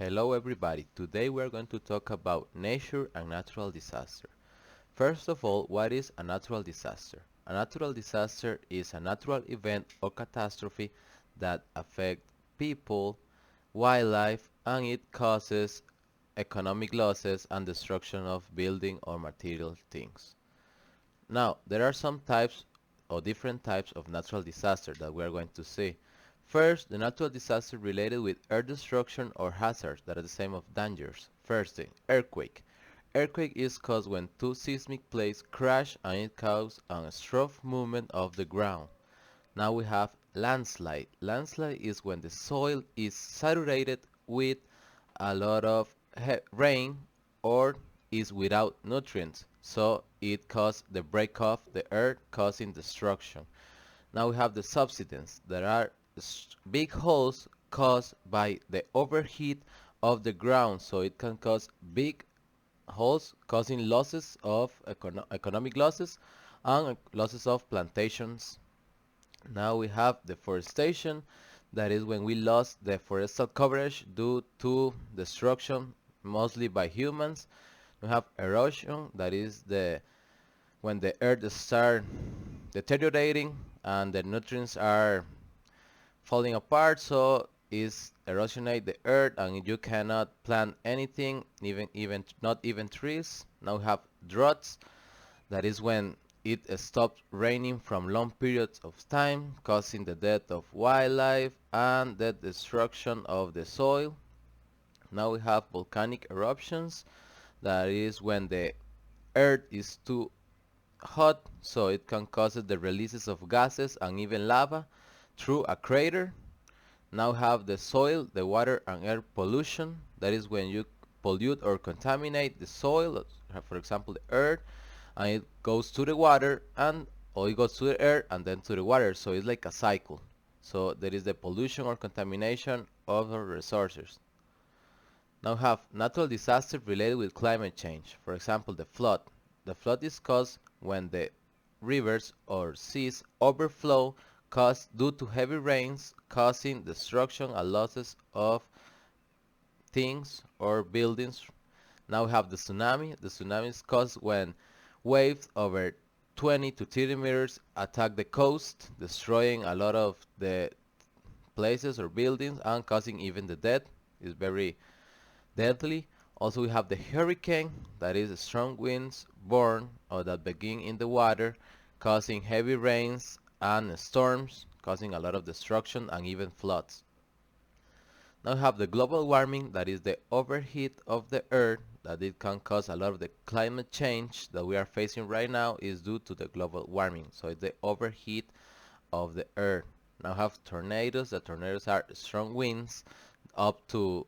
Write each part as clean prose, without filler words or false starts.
Hello everybody. Today we are going to talk about nature and natural disaster. First of all, what is a natural disaster? A natural disaster is a natural event or catastrophe that affects people, wildlife, and it causes economic losses and destruction of building or material things. Now, there are some types or different types of natural disaster that we are going to see. First, the natural disaster related with earth destruction or hazards that are the same of dangers. First thing, earthquake. Earthquake is caused when two seismic plates crash and it causes a strong movement of the ground. Now we have landslide. Landslide is when the soil is saturated with a lot of rain or is without nutrients, so it causes the break of the earth, causing destruction. Now we have the subsidence. There are big holes caused by the overheat of the ground, so it can cause big holes, causing losses of economic losses and losses of plantations. Now we have deforestation, that is when we lost the forestal coverage due to destruction, mostly by humans. We have erosion, that is the when the earth starts deteriorating and the nutrients are falling apart, so is erosionate the earth and you cannot plant anything, even not even trees. Now we have droughts, that is when it stops raining from long periods of time, causing the death of wildlife and the destruction of the soil. Now we have volcanic eruptions, that is when the earth is too hot, so it can cause the releases of gases and even lava through a crater. Now we have the soil, the water and air pollution, that is when you pollute or contaminate the soil, for example the earth, and it goes to the water and or it goes to the air and then to the water, so it's like a cycle. So there is the pollution or contamination of our resources. Now we have natural disasters related with climate change. For example, the flood. The flood is caused when the rivers or seas overflow caused due to heavy rains, causing destruction and losses of things or buildings. Now we have the tsunami. The tsunami is caused when waves over 20 to 30 meters attack the coast, destroying a lot of the places or buildings and causing even the death. It's very deadly. Also, we have the hurricane, that is strong winds born or that begin in the water, causing heavy rains and storms, causing a lot of destruction and even floods. Now we have the global warming, that is the overheat of the earth, that it can cause a lot of the climate change that we are facing right now is due to the global warming. So it's the overheat of the earth. Now we have tornadoes. The tornadoes are strong winds up to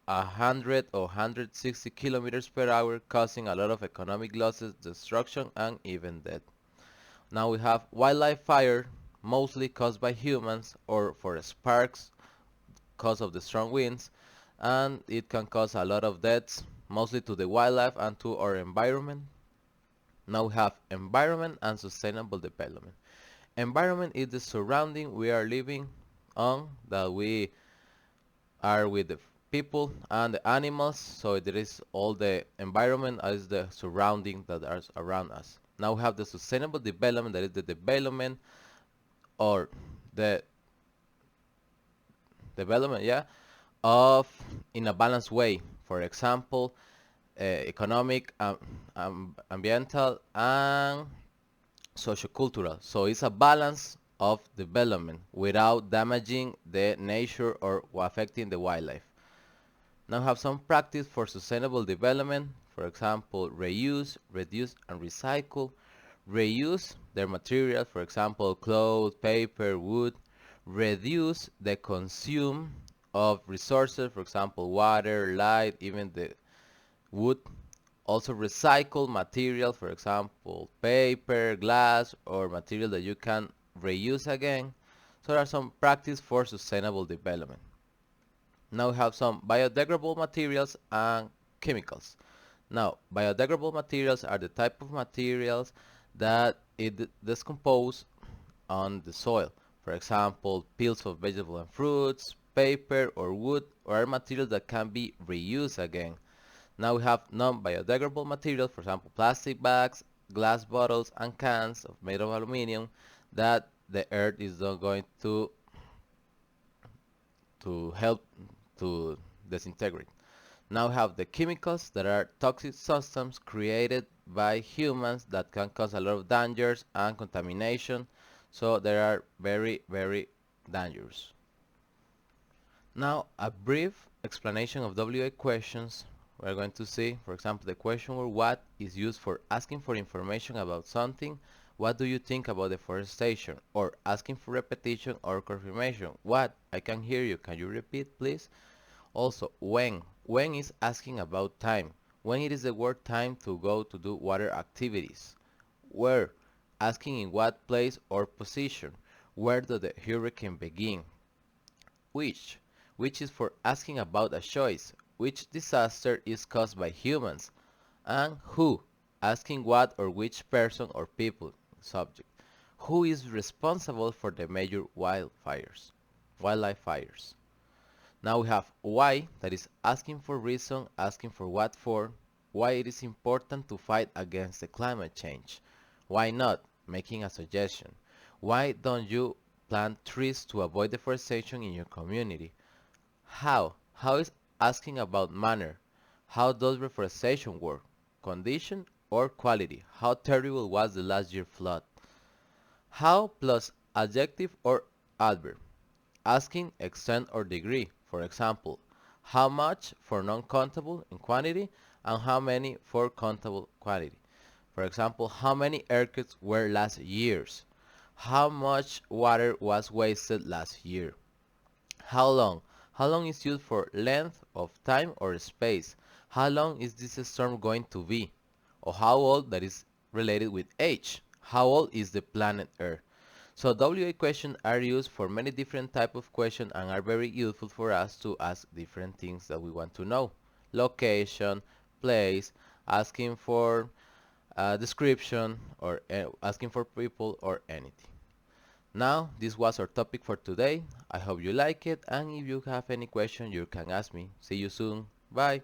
100 or 160 kilometers per hour, causing a lot of economic losses, destruction, and even death. Now we have wildlife fire, mostly caused by humans or for sparks cause of the strong winds, and it can cause a lot of deaths, mostly to the wildlife and to our environment. Now we have environment and sustainable development. Environment is the surrounding we are living on, that we are with the people and the animals, so there is all the environment as the surrounding that are around us. Now we have the sustainable development, that is the development or the development, yeah, of in a balanced way. For example, economic, ambiental, and sociocultural. So it's a balance of development without damaging the nature or affecting the wildlife. Now have some practice for sustainable development. For example, reuse, reduce, and recycle. Reuse their materials, for example, clothes, paper, wood. Reduce the consume of resources, for example, water, light, even the wood. Also recycle material, for example, paper, glass, or material that you can reuse again. So there are some practice for sustainable development. Now we have some biodegradable materials and chemicals. Now, biodegradable materials are the type of materials that it decompose on the soil. For example, peels of vegetable and fruits, paper or wood, or are materials that can be reused again. Now we have non-biodegradable materials, for example, plastic bags, glass bottles, and cans made of aluminum that the earth is not going to help to disintegrate. Now we have the chemicals that are toxic substances created by humans that can cause a lot of dangers and contamination. So they are very, very dangerous. Now a brief explanation of WA questions. We're going to see, for example, the question word what is used for asking for information about something. What do you think about deforestation? Or asking for repetition or confirmation. What? I can hear you. Can you repeat, please? Also, when. When is asking about time. When it is the word time to go to do water activities. Where. Asking in what place or position. Where does the hurricane begin? Which. Which is for asking about a choice. Which disaster is caused by humans? And who. Asking what or which person or people. Subject. Who is responsible for the major wildlife fires? Now we have why, that is asking for reason, asking for what for, why it is important to fight against the climate change. Why not, making a suggestion. Why don't you plant trees to avoid deforestation in your community? How is asking about manner. How does reforestation work? Condition or quality? How terrible was the last year flood? How plus adjective or adverb. Asking extent or degree. For example, how much for non-countable in quantity and how many for countable quantity. For example, how many earthquakes were last year's? How much water was wasted last year? How long? How long is used for length of time or space? How long is this storm going to be? Or how old, that is related with age. How old is the planet Earth? So WA questions are used for many different type of questions and are very useful for us to ask different things that we want to know. Location, place, asking for description, or asking for people or anything. Now, this was our topic for today. I hope you like it, and if you have any question, you can ask me. See you soon. Bye.